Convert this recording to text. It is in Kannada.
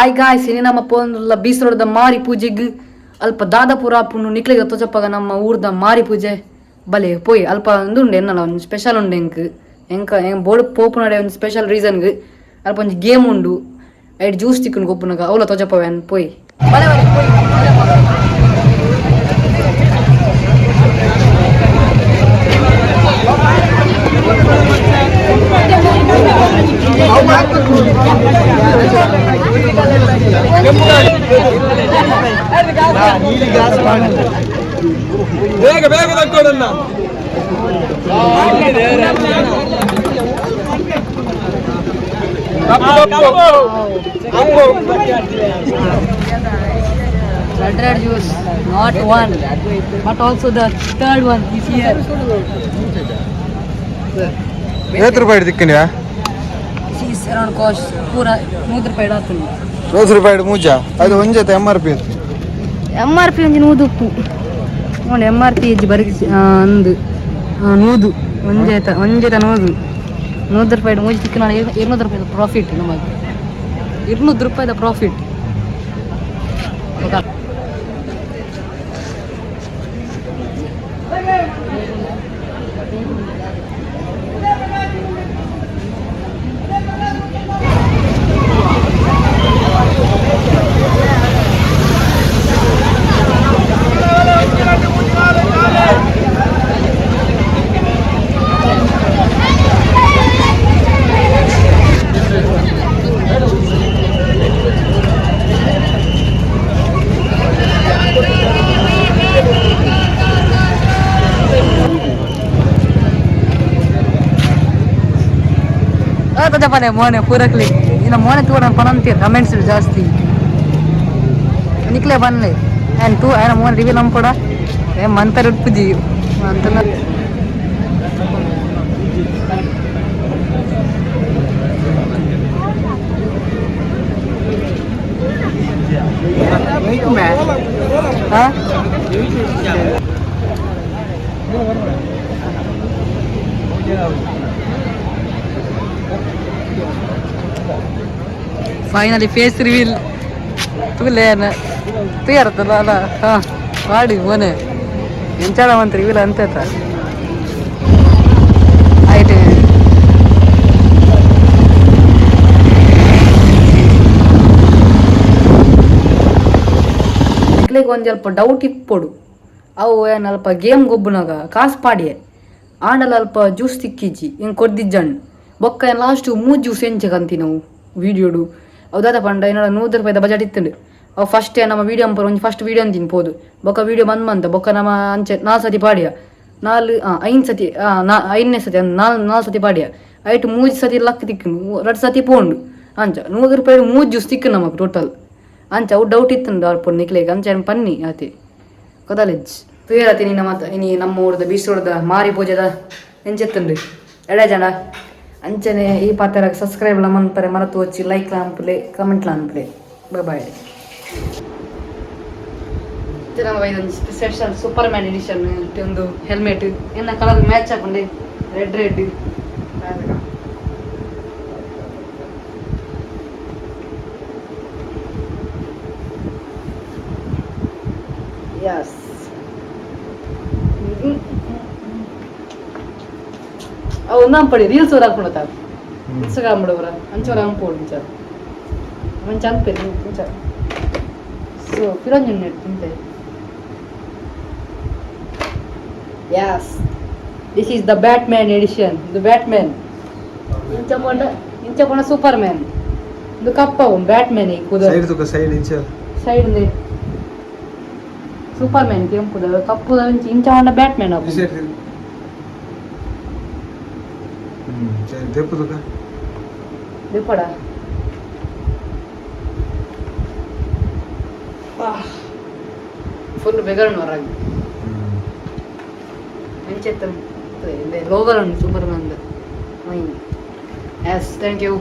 ಹಾಯ್ ಗಾಯ್ಸ್ ಇನಿ ನಮ್ಮ ಪೋಂದುಲ್ಲ ಬೀಸರೋಡದ ಮಾರಿ ಪೂಜೆಗ್ ಅಲ್ಪ ದಾದಾಪುರ ಪುಣ್ಣು ನಿಕ್ಲೆಗ ತೋಜಪ್ಪಗ ನಮ್ಮ ಊರ್ದ ಮಾರಿ ಪೂಜೆ ಬಲೆ ಪೋಯ್ ಅಲ್ಪ ಉಂದುಂಡೆ ಎನ್ನಲ್ಲ ಒಂದು ಸ್ಪೆಷಲ್ ಉಂಡು ಎಂಕ ಬೋರ್ಡ್ ಪೋಪುನಡೆ ಒಂದು ಸ್ಪೆಷಲ್ ರೀಸನ್ಗ್ ಅಲ್ಪ ಒಂದು ಗೇಮ್ ಉಂಡು ಐಟ್ ಜ್ಯೂಸ್ ತಿಕ್ಕುಂಡು ಗೊಪ್ಪುನಗ ಅವಲ ತೋಜಪ್ಪವೇನ್ ಪೋಯ್ ಬಲೆ ಬಲೆ ಪೋಯ್ ಬೇಗ ಬೇಗ ತಕ್ಕೊಡನ್ನ red juice, not one, but also the third one is here. ಎಷ್ಟು ರೂಪಾಯಿ ತಿಕ್ಕಂಡ್ಯಾ? She's around cost pura 100 ರೂಪಾಯಿ ಆತುಂಡು. 100 ರೂಪಾಯಿ ಮೂಜ ಅದು ಒಂಜತೆ MRP ಒಂಜಿ ನೂದುಪ್ಪು ನೋಡಿ MRP ಇಜ್ಜಿ ಬರೀ ಅಂದು ನೂದು ಒಂಜೇತ ನೂದು 100 ರೂಪಾಯಿ ಮೂಜಿ ತಿಕ್ಕಿ ನೋಡಿ 200 ರೂಪಾಯಿ ಪ್ರಾಫಿಟ್ ನಮಗೆ 200 ರೂಪಾಯಿದ ಪ್ರಾಫಿಟ್. ಪನೆ ಮೋನೆ ಪೂರಕ್ಲಿ ಇನ್ನು ಮೋನೆ ತೂರ ಪನಂತೀರ ಕಮೆಂಟ್ಸ್ ಜಾಸ್ತಿ ನಿಕ್ಲೆ ಬನ್ಲೆ ಆ್ಯಂಡ್ ತೂ ಆಯ್ನ ಮೋನೆ ರಿವ್ಯೂ ನಮ್ಮ ಕೂಡ ಮಂತರ ಉಟ್ಪುಜಿ ಅಂತಲ್ಲ ಫೈನಲಿ ಫೇಸ್ ರಿವೀಲ್ ತುಲೇನ ತುಯಾರತ್ತಲ್ಲ ಅಲ್ಲ ಹಾಂ ಮಾಡಿ ಮೋನೆ ಎಂಚಾಡ ಅಂತ ರಿವೀಲ್ ಅಂತೈತ ಆಯ್ತು. ಮಕ್ಳಿಗೆ ಒಂದು ಸ್ವಲ್ಪ ಡೌಟ್ ಇಪ್ಪೊಡು ಅವು ಏನು ಅಲ್ಪ ಗೇಮ್ ಗೊಬ್ಬನಾಗ ಕಾಸು ಪಾಡಿಯೆ ಆಂಡಲ ಅಲ್ಪ ಜ್ಯೂಸ್ ತಿಕ್ಕಿಜ್ಜಿ ಹಿಂಗೆ ಕೊದ್ದಿಜ್ಜಣ್ಣು ಬೊಕ್ಕ ಏನು ಲಾಸ್ಟು 3 ಜ್ಯೂಸ್ ಎಂಚಕಂತಿ ನಾವು ವೀಡಿಯೋಡು ಹೌದಾದ ಪಂಡ ಏನಾರ 100 ರೂಪಾಯಿದ ಬಜೆಟ್ ಇತ್ತಂಡು ಅವು ಫಸ್ಟ್ ನಮ್ಮ ವೀಡಿಯೋ ಅಂಪರ್ ಒಂದು ಫಸ್ಟ್ ವೀಡಿಯೋ ಅಂತೀನಿ ಪೋದು ಬೊಕ್ಕ ವೀಡಿಯೋ ಬಂದ ಬೊಕ್ಕ ನಮ್ಮ ಅಂಚೆ 4 ಸತಿ ಪಾಡಿಯ 5 ಸತಿ 5ನೇ ಸತಿ 4 ಸತಿ ಪಾಡಿಯ ಐಟು 3 ಸತಿ ಲಕ್ ತಿಕ್ಕನು 2 ಸತಿ ಪೋಂಡು ಅಂಚ 100 ರೂಪಾಯಿ 3 ಜ್ಯೂಸ್ ತಿಕ್ಕು ನಮಗೆ ಟೋಟಲ್ ಅಂಚ ಅವು ಡೌಟ್ ಇತ್ತಂಡು ಅವ್ರು ಪೊಂಡು ನಿಕ್ಲೇಗೆ ಅಂಚ ಪನ್ನಿ ಆತಿ ಕೊದಲೆಜ್ ತುಯರತೀನಿ ನಮ್ಮ ಊರದ ಬೀಸೋಡದ ಮಾರಿ ಪೂಜೆದ ಎಂಚೆತ್ತಂಡು ಎಡೆ ಜನ ಅಂಚನೆ ಈ ಪಾತ್ರ ಸಬ್ಸ್ಕ್ರೈಬ್ ಮನ್ಪರೆ ಮರತು వచ్చి ಲೈಕ್ ಲಾಂಪ್ಲೆ ಕಮೆಂಟ್ ಲಾಂಪ್ಲೆ ಬಾಯ್ ಇದೊಂದು ಸ್ಪೆಷಲ್ ಸೂಪರ್ ಮ್ಯಾನ್ ಎಡಿಷನ್ ಒಂದು ಹೆಲ್ಮೆಟ್ ಎಲ್ಲ ಕಲರ್ ಮ್ಯಾಚ್ ಹಾಕೊಂಡೆ ರೆಡ್ ಯಸ್ ഒന്നാം പടി റീൽസ് ഒരാൾ കൊണ്ടുത്താ ഇൻസ്റ്റാഗ്രാം ഇവിടെ വരാം 5 ഒരാൾ പോടും ചാ അവൻ ചാൻ പെരും ചാ സോ പിറഞ്ഞു നെറ്റ് yes this is the Batman edition the Batman ಇಂಚ ಕೊನ ಸೂಪರ್ಮ್ಯಾನ್ ಇದು ಕಪ್ಪವು ಬ್ಯಾಟ್ಮ್ಯಾನ್ ಈ ಕುದ ಸೈಡ್ ನೇ ಸೂಪರ್ಮ್ಯಾನ್ ಕೆಂಪುದ ಕಪ್ಪುದ ಇಂಚ ಹೊಂಡ ಬ್ಯಾಟ್ಮ್ಯಾನ್ ಅವು ದೇಪಡ ಫುಲ್ ಬೆಗರಣ ಹೊರಗೆ ಎಂಚೆತ್ತ ಲೋಗಲ್ ಉಂಟು superman yes thank you.